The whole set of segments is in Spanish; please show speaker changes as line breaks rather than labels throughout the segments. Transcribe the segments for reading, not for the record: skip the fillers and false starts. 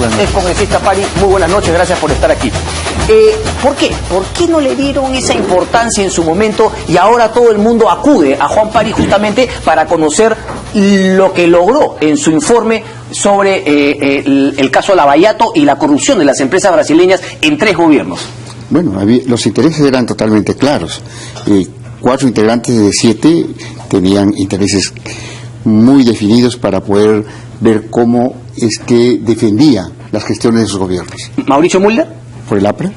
Es congresista Pari, muy buenas noches, gracias por estar aquí. ¿Por qué? ¿Por qué no le dieron esa importancia en su momento y ahora todo el mundo acude a Juan Pari justamente para conocer lo que logró en su informe sobre el caso Lavallato y la corrupción de las empresas brasileñas en 3 gobiernos?
Bueno, los intereses eran totalmente claros. 4 integrantes de 7 tenían intereses muy definidos para poder ver cómo es que defendía las gestiones de sus gobiernos.
¿Mauricio Mulder?
Por el APRA,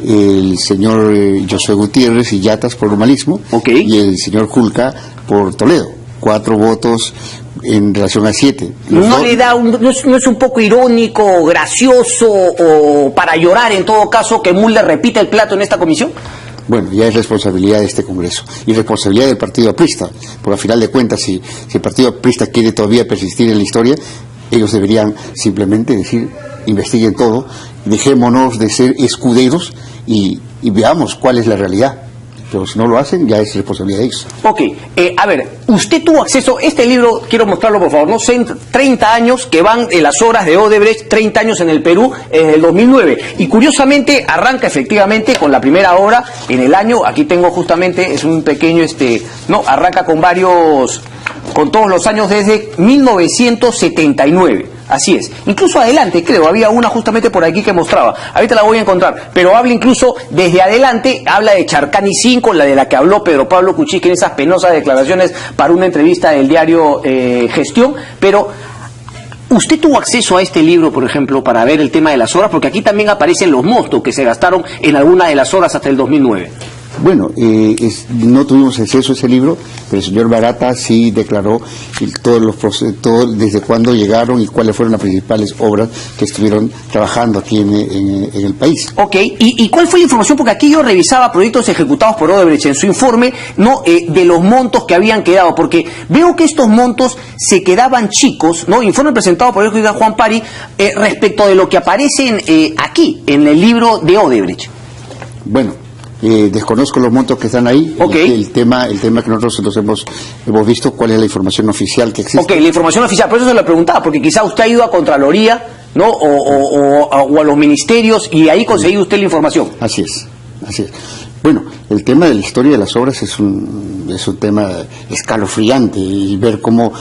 el señor Josué Gutiérrez y Yatas por Urbanismo, y el señor Julca por Toledo. 4 votos en relación a 7.
¿No le da no es un poco irónico, gracioso o para llorar en todo caso que Mulder repita el plato en esta comisión?
Bueno, ya es responsabilidad de este Congreso y responsabilidad del Partido Aprista, porque al final de cuentas, si el Partido Aprista quiere todavía persistir en la historia, ellos deberían simplemente decir, investiguen todo, dejémonos de ser escuderos y veamos cuál es la realidad. Pero si no lo hacen, ya es responsabilidad de ellos.
Ok, a ver, usted tuvo acceso, este libro, quiero mostrarlo por favor, ¿no? 30 años que van en las obras de Odebrecht, 30 años en el Perú, en el 2009. Y curiosamente arranca efectivamente con la primera obra en el año, aquí tengo justamente, es un pequeño, arranca con todos los años desde 1979. Así es. Incluso adelante, creo, había una justamente por aquí que mostraba. Ahorita la voy a encontrar. Pero habla incluso desde adelante, habla de Charcani 5, la de la que habló Pedro Pablo Kuczynski en esas penosas declaraciones para una entrevista del diario Gestión. Pero, ¿usted tuvo acceso a este libro, por ejemplo, para ver el tema de las obras? Porque aquí también aparecen los montos que se gastaron en alguna de las obras hasta el 2009.
Bueno, no tuvimos acceso a ese libro, pero el señor Barata sí declaró todo desde cuándo llegaron y cuáles fueron las principales obras que estuvieron trabajando aquí en el país.
Ok, ¿y cuál fue la información? Porque aquí yo revisaba proyectos ejecutados por Odebrecht en su informe, de los montos que habían quedado, porque veo que estos montos se quedaban chicos, informe presentado por el juez Juan Pari, respecto de lo que aparece aquí, en el libro de Odebrecht.
Bueno, desconozco los montos que están ahí. El tema que nosotros hemos visto, cuál es la información oficial que existe.
Ok, la información oficial, por eso se lo preguntaba, porque quizá usted ha ido a Contraloría, o a los ministerios y ahí conseguido usted la información.
Así es. Bueno, el tema de la historia de las obras es un tema escalofriante, y ver cómo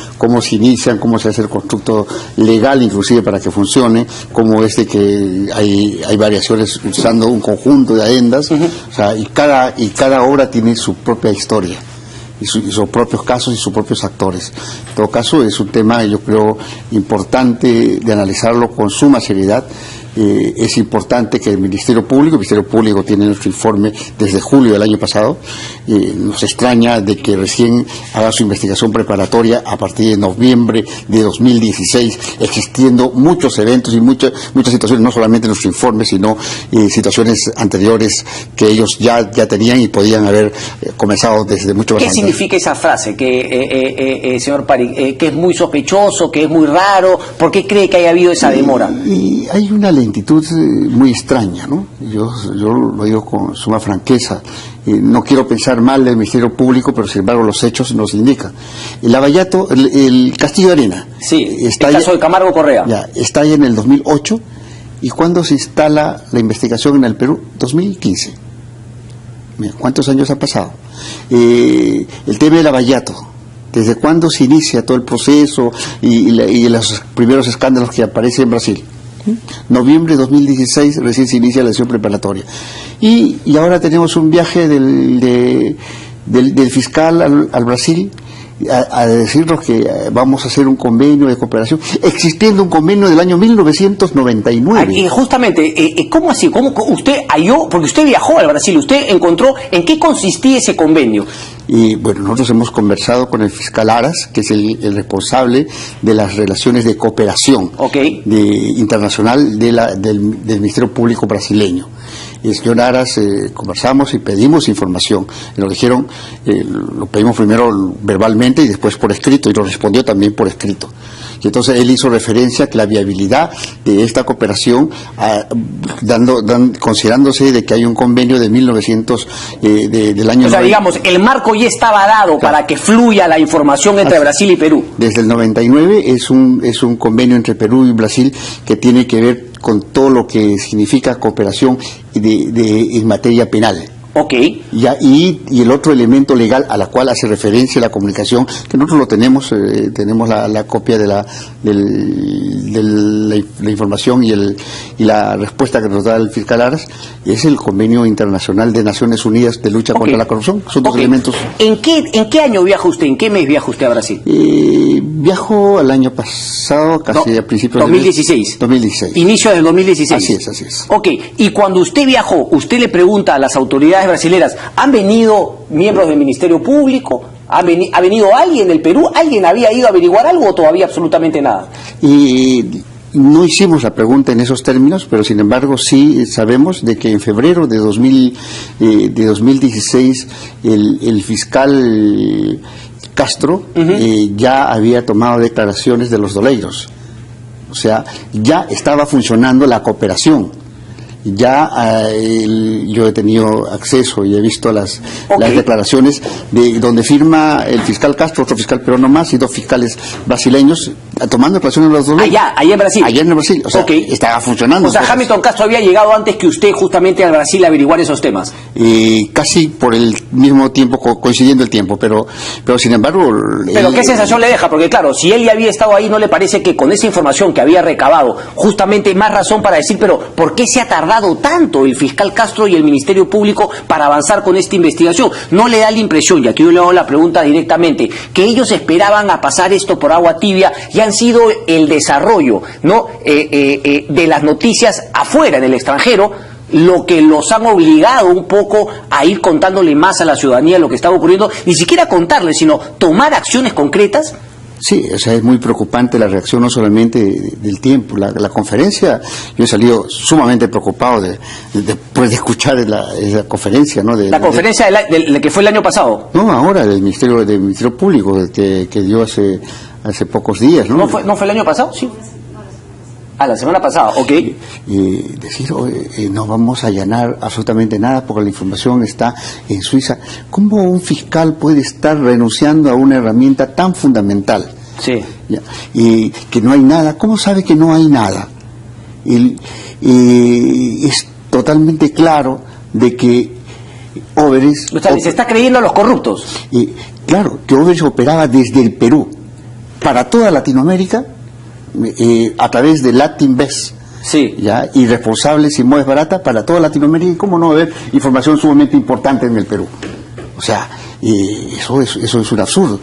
se inician, cómo se hace el constructo legal inclusive para que funcione, cómo es de que hay variaciones usando un conjunto de adendas, y cada obra tiene su propia historia y sus propios casos y sus propios actores. En todo caso, es un tema, yo creo, importante de analizarlo con suma seriedad. Es importante que el Ministerio Público tiene nuestro informe desde julio del año pasado. Nos extraña de que recién haga su investigación preparatoria a partir de noviembre de 2016, existiendo muchos eventos y muchas situaciones, no solamente nuestro informe, sino situaciones anteriores que ellos ya tenían y podían haber comenzado desde mucho más antes.
¿Qué significa esa frase, señor Pari, que es muy sospechoso, que es muy raro? ¿Por qué cree que haya habido esa demora?
Y hay una lentitud muy extraña, ¿no? Yo lo digo con suma franqueza. No quiero pensar mal del Ministerio Público, pero sin embargo los hechos nos indican. El Lavallato, el Castillo de Arena.
Sí, el caso de Camargo Correa.
Ya, está ahí en el 2008. ¿Y cuándo se instala la investigación en el Perú? 2015. Mira, ¿cuántos años ha pasado? El tema del Lavallato. ¿Desde cuándo se inicia todo el proceso y los primeros escándalos que aparecen en Brasil? Noviembre de 2016 recién se inicia la sesión preparatoria y ahora tenemos un viaje del fiscal al Brasil a decirnos que vamos a hacer un convenio de cooperación, existiendo un convenio del año 1999.
Y justamente, ¿cómo así? ¿Cómo usted halló? Porque usted viajó al Brasil, usted encontró en qué consistía ese convenio.
Y bueno, nosotros hemos conversado con el fiscal Aras, que es el responsable de las relaciones de cooperación internacional del Ministerio Público brasileño. El señor Aras, conversamos y pedimos información. Nos dijeron, lo pedimos primero verbalmente y después por escrito, y nos respondió también por escrito. Y entonces él hizo referencia a que la viabilidad de esta cooperación, considerándose de que hay un convenio de 1900, del año...
O sea,
90.
digamos, el marco ya estaba dado para que fluya la información entre Brasil y Perú.
Desde el 99 es un convenio entre Perú y Brasil que tiene que ver con todo lo que significa cooperación en materia penal.
Ok.
Y el otro elemento legal a la cual hace referencia la comunicación, que nosotros lo tenemos, tenemos la copia de la información y la respuesta que nos da el fiscal Aras, es el Convenio Internacional de Naciones Unidas de Lucha contra la Corrupción. Son dos elementos.
¿En qué año viaja usted? ¿En qué mes viaja usted a Brasil?
Viajo al año pasado, casi a principios
2016.
2016.
Inicio del 2016.
Así es.
Ok, y cuando usted viajó, usted le pregunta a las autoridades brasileras, ¿han venido miembros del Ministerio Público? ¿Ha venido alguien del Perú? ¿Alguien había ido a averiguar algo o todavía absolutamente nada?
No hicimos la pregunta en esos términos, pero sin embargo sí sabemos de que en febrero de 2016 el fiscal Castro ya había tomado declaraciones de los doleiros. O sea, ya estaba funcionando la cooperación. Ya yo he tenido acceso y he visto las declaraciones de donde firma el fiscal Castro, otro fiscal peruano más y dos fiscales brasileños tomando declaraciones de los dos.
Allá en Brasil.
Allá en Brasil, o sea, estaba funcionando.
O sea, Hamilton Castro había llegado antes que usted justamente al Brasil a averiguar esos temas.
Casi por el mismo tiempo, coincidiendo el tiempo, pero sin embargo...
Pero ¿qué sensación le deja? Porque claro, si él ya había estado ahí, ¿no le parece que con esa información que había recabado, justamente más razón para decir, pero ¿por qué se ha tardado tanto el fiscal Castro y el Ministerio Público para avanzar con esta investigación? ¿No le da la impresión, y aquí yo le hago la pregunta directamente, que ellos esperaban a pasar esto por agua tibia y han sido el desarrollo, ¿no? De las noticias afuera, en el extranjero, lo que los han obligado un poco a ir contándole más a la ciudadanía lo que estaba ocurriendo, ni siquiera contarle, sino tomar acciones concretas?
Sí, o sea, es muy preocupante la reacción no solamente del tiempo, la conferencia. Yo he salido sumamente preocupado después de escuchar la conferencia, ¿no?
La conferencia de que fue el año pasado.
No, ahora del Ministerio Público que dio hace pocos días, ¿no?
¿No fue el año pasado? Sí. La semana pasada, ok.
Decir, no vamos a allanar absolutamente nada porque la información está en Suiza. ¿Cómo un fiscal puede estar renunciando a una herramienta tan fundamental?
Sí.
¿Ya? Y que no hay nada. ¿Cómo sabe que no hay nada? Es totalmente claro de que Óveres...
O sea, se está creyendo a los corruptos.
Claro, que Óveres operaba desde el Perú para toda Latinoamérica, a través de LatinVest,
sí,
¿ya? Y responsables y Moes Barata para toda Latinoamérica, y cómo no haber información sumamente importante en el Perú. O sea, eso es un absurdo.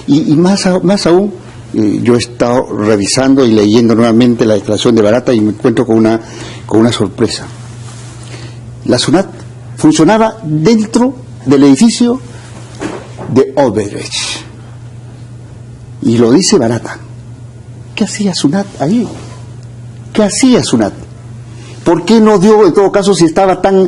Y más aún, yo he estado revisando y leyendo nuevamente la declaración de Barata y me encuentro con una sorpresa. La SUNAT funcionaba dentro del edificio de Odebrecht. Y lo dice Barata. ¿Qué hacía SUNAT ahí? ¿Qué hacía SUNAT? ¿Por qué no dio, en todo caso, si estaba tan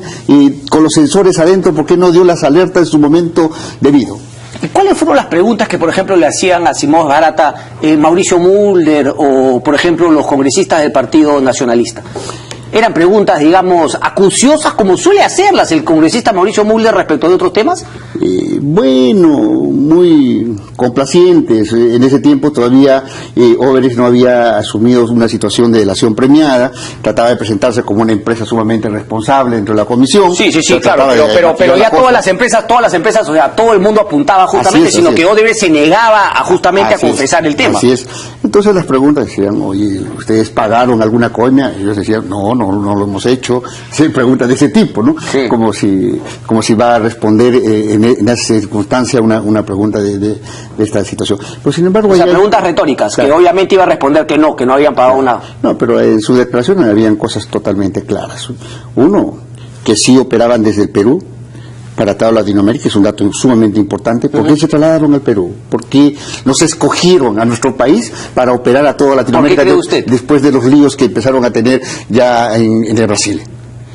con los sensores adentro, por qué no dio las alertas en su momento debido?
¿Y cuáles fueron las preguntas que, por ejemplo, le hacían a Simón Barata, Mauricio Mulder o, por ejemplo, los congresistas del Partido Nacionalista? ¿Eran preguntas, digamos, acuciosas como suele hacerlas el congresista Mauricio Mulder respecto de otros temas?
Bueno, muy complacientes. En ese tiempo todavía Óveres no había asumido una situación de delación premiada, trataba de presentarse como una empresa sumamente responsable dentro de la comisión.
Sí, claro, pero ya todas las empresas, o sea, todo el mundo apuntaba justamente, sino que Óveres se negaba a justamente a confesar el tema.
Así es. Entonces las preguntas decían, oye, ¿ustedes pagaron alguna coima? Y ellos decían, no lo hemos hecho. Sí, preguntas de ese tipo, ¿no? Sí. Como si va a responder en esa circunstancia una pregunta de esta situación. Pero sin embargo...
O sea, preguntas retóricas, claro, que obviamente iba a responder que no habían pagado nada.
No, pero en su declaración habían cosas totalmente claras. Uno, que sí operaban desde el Perú para toda Latinoamérica, es un dato sumamente importante. ¿Por qué se trasladaron al Perú? ¿Por qué nos escogieron a nuestro país para operar a toda Latinoamérica
¿Por qué cree usted?
Después de los líos que empezaron a tener ya en el Brasil?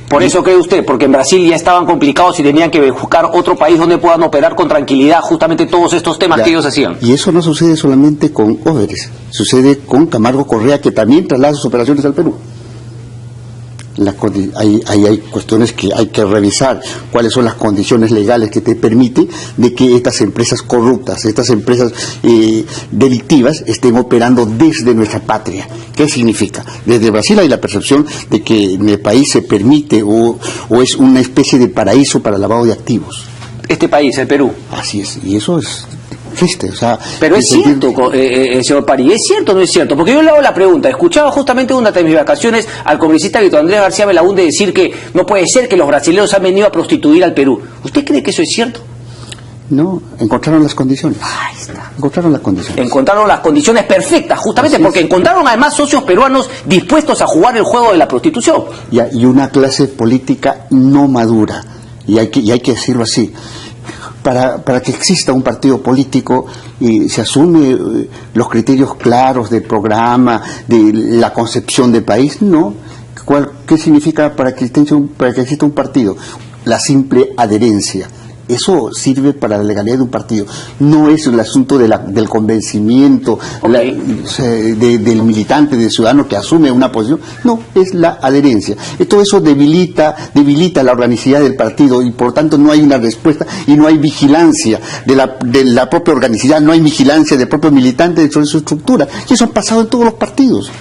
Por eso cree usted, porque en Brasil ya estaban complicados y tenían que buscar otro país donde puedan operar con tranquilidad justamente todos estos temas que ellos hacían.
Y eso no sucede solamente con Odebrecht, sucede con Camargo Correa, que también traslada sus operaciones al Perú. Hay cuestiones que hay que revisar, cuáles son las condiciones legales que te permiten de que estas empresas corruptas, estas empresas delictivas estén operando desde nuestra patria. ¿Qué significa? Desde Brasil hay la percepción de que en el país se permite o es una especie de paraíso para el lavado de activos.
Este país, el Perú.
Así es, y eso es triste, o sea...
Pero es cierto, señor Pari, ¿es cierto o no es cierto? Porque yo le hago la pregunta, escuchaba justamente una de mis vacaciones al congresista Víctor Andrés García Belaúnde decir que no puede ser que los brasileños han venido a prostituir al Perú. ¿Usted cree que eso es cierto?
No, encontraron las condiciones.
Ahí está.
Encontraron las condiciones.
Encontraron las condiciones perfectas, justamente porque encontraron además socios peruanos dispuestos a jugar el juego de la prostitución.
Y una clase política no madura, y hay que decirlo así. Para que exista un partido político se asume los criterios claros del programa, de la concepción del país, no. ¿Qué significa para que exista un partido? La simple adherencia. Eso sirve para la legalidad de un partido. No es el asunto del convencimiento del militante, del ciudadano que asume una posición. No, es la adherencia. Todo eso debilita la organicidad del partido y por tanto no hay una respuesta y no hay vigilancia de la propia organicidad, no hay vigilancia del propio militante dentro de su estructura. Y eso ha pasado en todos los partidos.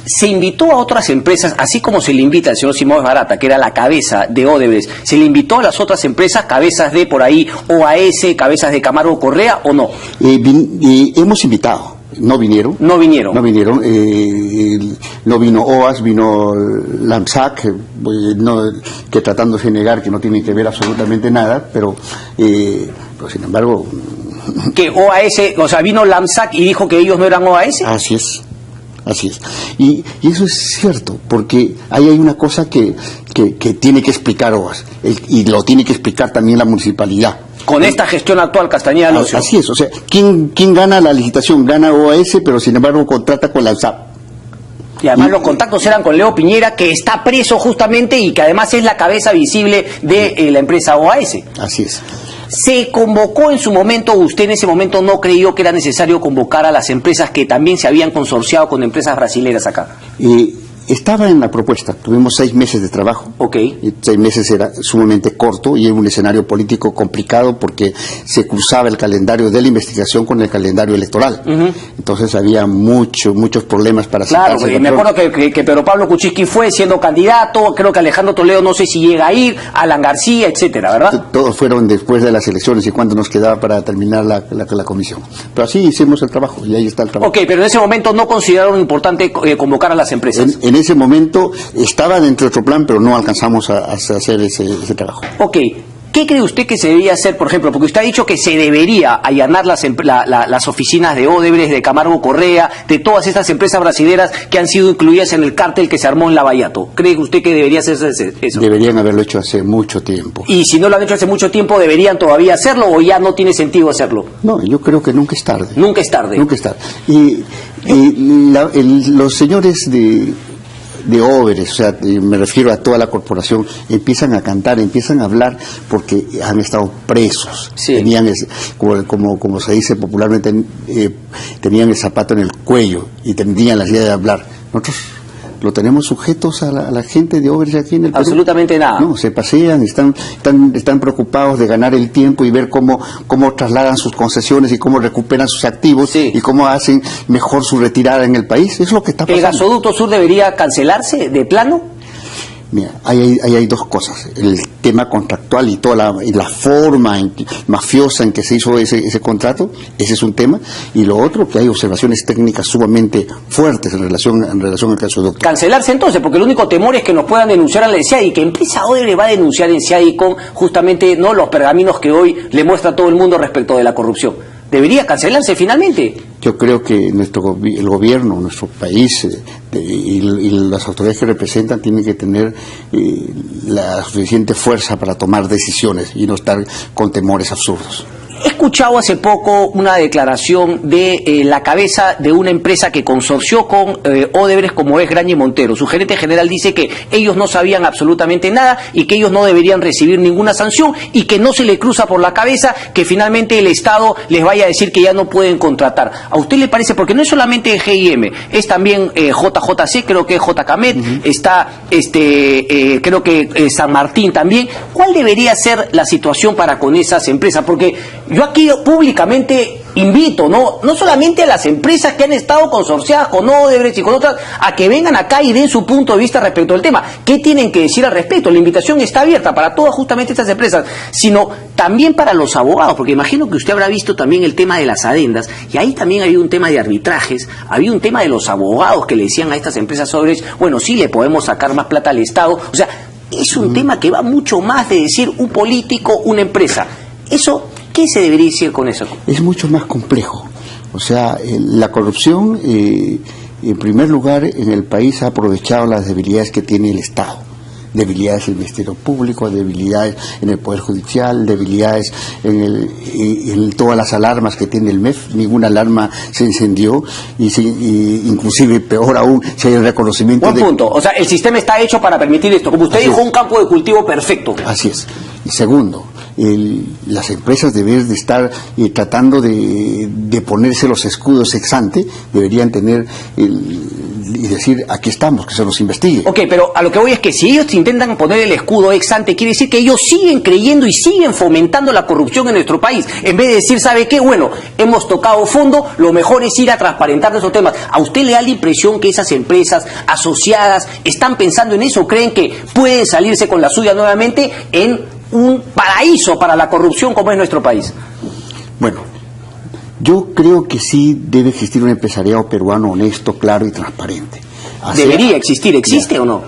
Se invitó a otras empresas, así como se le invita al señor Simón Barata, que era la cabeza de Odebrecht, ¿se le invitó a las otras empresas, cabezas de por ahí OAS, cabezas de Camargo Correa o no?
Hemos invitado, no vinieron. No vinieron, no vino OAS, vino LAMSAC, que tratándose de negar que no tienen que ver absolutamente nada, pero sin embargo...
Que OAS, o sea, vino LAMSAC y dijo que ellos no eran OAS.
Así es. Así es. Y eso es cierto, porque ahí hay una cosa que tiene que explicar OAS, y lo tiene que explicar también la municipalidad.
Con esta gestión actual, Castañeda Alonso.
Así es, o sea, ¿quién gana la licitación? Gana OAS, pero sin embargo contrata con la USAP.
Y además los contactos eran con Leo Piñera, que está preso justamente y que además es la cabeza visible de la empresa OAS.
Así es.
Se convocó en su momento, usted en ese momento no creyó que era necesario convocar a las empresas que también se habían consorciado con empresas brasileras acá.
Estaba en la propuesta, tuvimos 6 meses de trabajo.
Ok.
6 meses era sumamente corto y era un escenario político complicado porque se cruzaba el calendario de la investigación con el calendario electoral. Entonces había muchos problemas para
sentarse. Claro, me acuerdo que Pedro Pablo Kuczynski fue siendo candidato, creo que Alejandro Toledo no sé si llega a ir, Alan García, etcétera, ¿verdad?
Todos fueron después de las elecciones y cuánto nos quedaba para terminar la comisión. Pero así hicimos el trabajo y ahí está el trabajo.
Ok, pero en ese momento no consideraron importante convocar a las empresas.
En ese momento estaba dentro de otro plan, pero no alcanzamos a hacer ese trabajo.
Ok. ¿Qué cree usted que se debería hacer, por ejemplo? Porque usted ha dicho que se debería allanar las oficinas de Odebrecht, de Camargo Correa, de todas estas empresas brasileras que han sido incluidas en el cártel que se armó en Lavallato. ¿Cree usted que debería hacerse eso?
Deberían haberlo hecho hace mucho tiempo.
Y si no lo han hecho hace mucho tiempo, ¿deberían todavía hacerlo o ya no tiene sentido hacerlo?
No, yo creo que nunca es tarde.
Nunca es tarde.
Nunca es tarde. Los señores de Odebrecht, o sea, me refiero a toda la corporación, empiezan a cantar, empiezan a hablar porque han estado presos. Sí. Tenían, como se dice popularmente, tenían el zapato en el cuello y tenían la idea de hablar. Nosotros lo tenemos sujetos a la gente de Odebrecht aquí en el Perú.
Absolutamente nada.
No, se pasean, están preocupados de ganar el tiempo y ver cómo trasladan sus concesiones y cómo recuperan sus activos y cómo hacen mejor su retirada en el país. Eso es lo que está pasando.
¿El gasoducto sur debería cancelarse de plano?
Mira, ahí hay dos cosas. El tema contractual y toda la forma mafiosa en que se hizo ese contrato, ese es un tema. Y lo otro, que hay observaciones técnicas sumamente fuertes en relación al gasoducto.
Cancelarse entonces, porque el único temor es que nos puedan denunciar a la CIADI, que empresa Odebrecht va a denunciar en CIADI con justamente no los pergaminos que hoy le muestra a todo el mundo respecto de la corrupción. ¿Debería cancelarse finalmente?
Yo creo que el gobierno, nuestro país y las autoridades que representan tienen que tener la suficiente fuerza para tomar decisiones y no estar con temores absurdos.
He escuchado hace poco una declaración de la cabeza de una empresa que consorció con Odebrecht, como es Graña y Montero. Su gerente general dice que ellos no sabían absolutamente nada y que ellos no deberían recibir ninguna sanción y que no se le cruza por la cabeza que finalmente el Estado les vaya a decir que ya no pueden contratar. ¿A usted le parece? Porque no es solamente GIM, es también JJC, creo que es JCAMET, está creo que San Martín también. ¿Cuál debería ser la situación para con esas empresas? Porque yo aquí públicamente invito, no solamente a las empresas que han estado consorciadas con Odebrecht y con otras, a que vengan acá y den su punto de vista respecto al tema. ¿Qué tienen que decir al respecto? La invitación está abierta para todas justamente estas empresas, sino también para los abogados, porque imagino que usted habrá visto también el tema de las adendas, y ahí también había un tema de arbitrajes, había un tema de los abogados que le decían a estas empresas Odebrecht, bueno, sí le podemos sacar más plata al Estado. O sea, es un tema que va mucho más de decir un político, una empresa. Eso, ¿qué se debería decir con eso?
Es mucho más complejo. O sea, la corrupción, en primer lugar, en el país ha aprovechado las debilidades que tiene el Estado. Debilidades en el Ministerio Público, debilidades en el Poder Judicial, debilidades en todas las alarmas que tiene el MEF. Ninguna alarma se encendió y inclusive, peor aún, si hay el reconocimiento.
Buen punto. O sea, el sistema está hecho para permitir esto. Como usted dijo, un campo de cultivo perfecto.
Así es. Y segundo, las empresas deben de estar tratando de ponerse los escudos ex ante, deberían tener y decir, aquí estamos, que se los investigue.
Ok, pero a lo que voy es que si ellos intentan poner el escudo ex ante, quiere decir que ellos siguen creyendo y siguen fomentando la corrupción en nuestro país. En vez de decir, ¿sabe qué? Bueno, hemos tocado fondo, lo mejor es ir a transparentar esos temas. ¿A usted le da la impresión que esas empresas asociadas están pensando en eso? ¿Creen que pueden salirse con la suya nuevamente en un paraíso para la corrupción como es nuestro país?
Bueno, yo creo que sí debe existir un empresariado peruano honesto, claro y transparente.
Debería existir, ¿existe o no?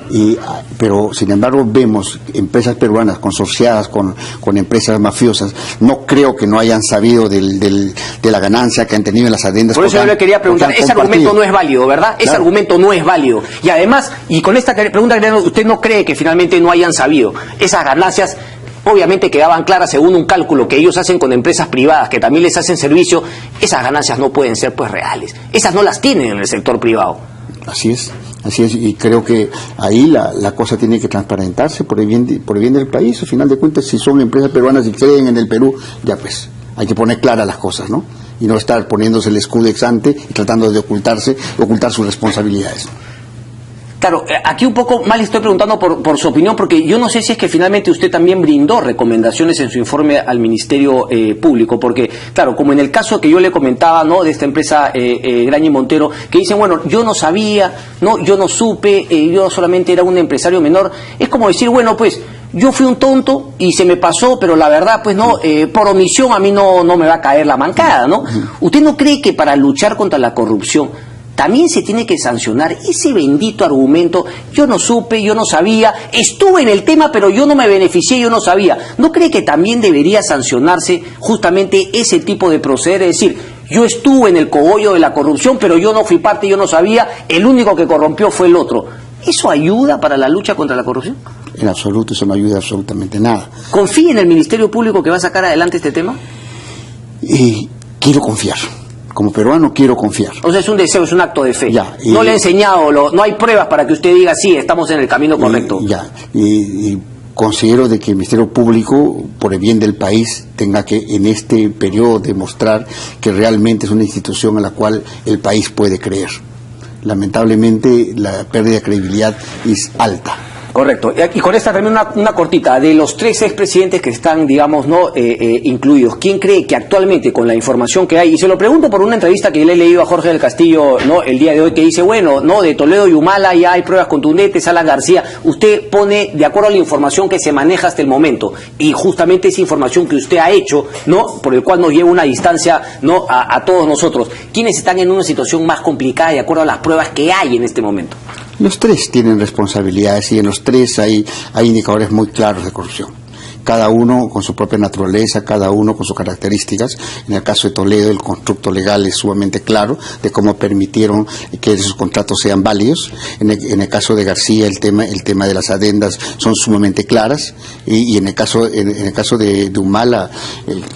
Pero sin embargo vemos empresas peruanas consorciadas con empresas mafiosas. No creo que no hayan sabido de la ganancia que han tenido en las adendas.
Por eso yo le quería preguntar, ese argumento no es válido, ¿verdad? Ese argumento no es válido. Y además, y con esta pregunta, ¿usted no cree que finalmente no hayan sabido esas ganancias? Obviamente quedaban claras según un cálculo que ellos hacen con empresas privadas que también les hacen servicio. Esas ganancias no pueden ser pues reales. Esas no las tienen en el sector privado.
Así es, y creo que ahí la cosa tiene que transparentarse por el bien del país. Al final de cuentas, si son empresas peruanas y creen en el Perú, ya pues, hay que poner claras las cosas, ¿no? Y no estar poniéndose el escudo ex ante y tratando de ocultar sus responsabilidades.
Claro, aquí un poco mal estoy preguntando por su opinión, porque yo no sé si es que finalmente usted también brindó recomendaciones en su informe al Ministerio Público, porque, claro, como en el caso que yo le comentaba, ¿no?, de esta empresa Graña y Montero, que dicen, bueno, yo no sabía, no, yo no supe, yo solamente era un empresario menor, es como decir, bueno, pues, yo fui un tonto y se me pasó, pero la verdad, pues no, por omisión a mí no me va a caer la mancada, ¿no? ¿Usted no cree que para luchar contra la corrupción también se tiene que sancionar ese bendito argumento, yo no supe, yo no sabía, estuve en el tema pero yo no me beneficié, yo no sabía? ¿No cree que también debería sancionarse justamente ese tipo de proceder? Es decir, yo estuve en el cogollo de la corrupción pero yo no fui parte, yo no sabía, el único que corrompió fue el otro. ¿Eso ayuda para la lucha contra la corrupción?
En absoluto, eso no ayuda absolutamente nada.
¿Confía en el Ministerio Público que va a sacar adelante este tema?
Quiero confiar. Como peruano quiero confiar.
O sea, es un deseo, es un acto de fe.
Ya,
no le he enseñado, no hay pruebas para que usted diga, sí, estamos en el camino correcto.
Y considero de que el Ministerio Público, por el bien del país, tenga que en este periodo demostrar que realmente es una institución a la cual el país puede creer. Lamentablemente, la pérdida de credibilidad es alta.
Correcto. Y con esta también una cortita. De los 3 expresidentes que están, digamos, no incluidos, ¿quién cree que actualmente, con la información que hay, y se lo pregunto por una entrevista que le he leído a Jorge del Castillo, no, el día de hoy, que dice, bueno, no, de Toledo y Humala ya hay pruebas contundentes, Alan García, usted pone de acuerdo a la información que se maneja hasta el momento, y justamente esa información que usted ha hecho, no, por el cual nos lleva una distancia, no, a todos nosotros, ¿quiénes están en una situación más complicada de acuerdo a las pruebas que hay en este momento?
Los 3 tienen responsabilidades y en los 3 hay indicadores muy claros de corrupción. cada uno con su propia naturaleza, cada uno con sus características. En el caso de Toledo, el constructo legal es sumamente claro de cómo permitieron que esos contratos sean válidos. En el caso de García, el tema de las adendas son sumamente claras, y en el caso de Humala,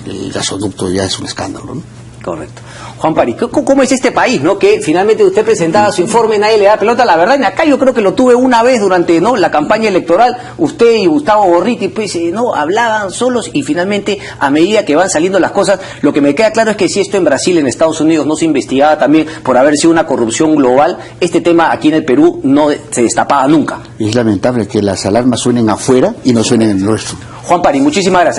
el gasoducto ya es un escándalo, ¿no?
Correcto. Juan París, ¿cómo es este país, no? Que finalmente usted presentaba su informe, nadie le da pelota. La verdad, en acá yo creo que lo tuve una vez durante, ¿no?, la campaña electoral. Usted y Gustavo Gorriti, pues, no, hablaban solos, y finalmente, a medida que van saliendo las cosas, lo que me queda claro es que si esto en Brasil, en Estados Unidos, no se investigaba también por haber sido una corrupción global, este tema aquí en el Perú no se destapaba nunca.
Es lamentable que las alarmas suenen afuera y no suenen en el nuestro.
Juan París, muchísimas gracias.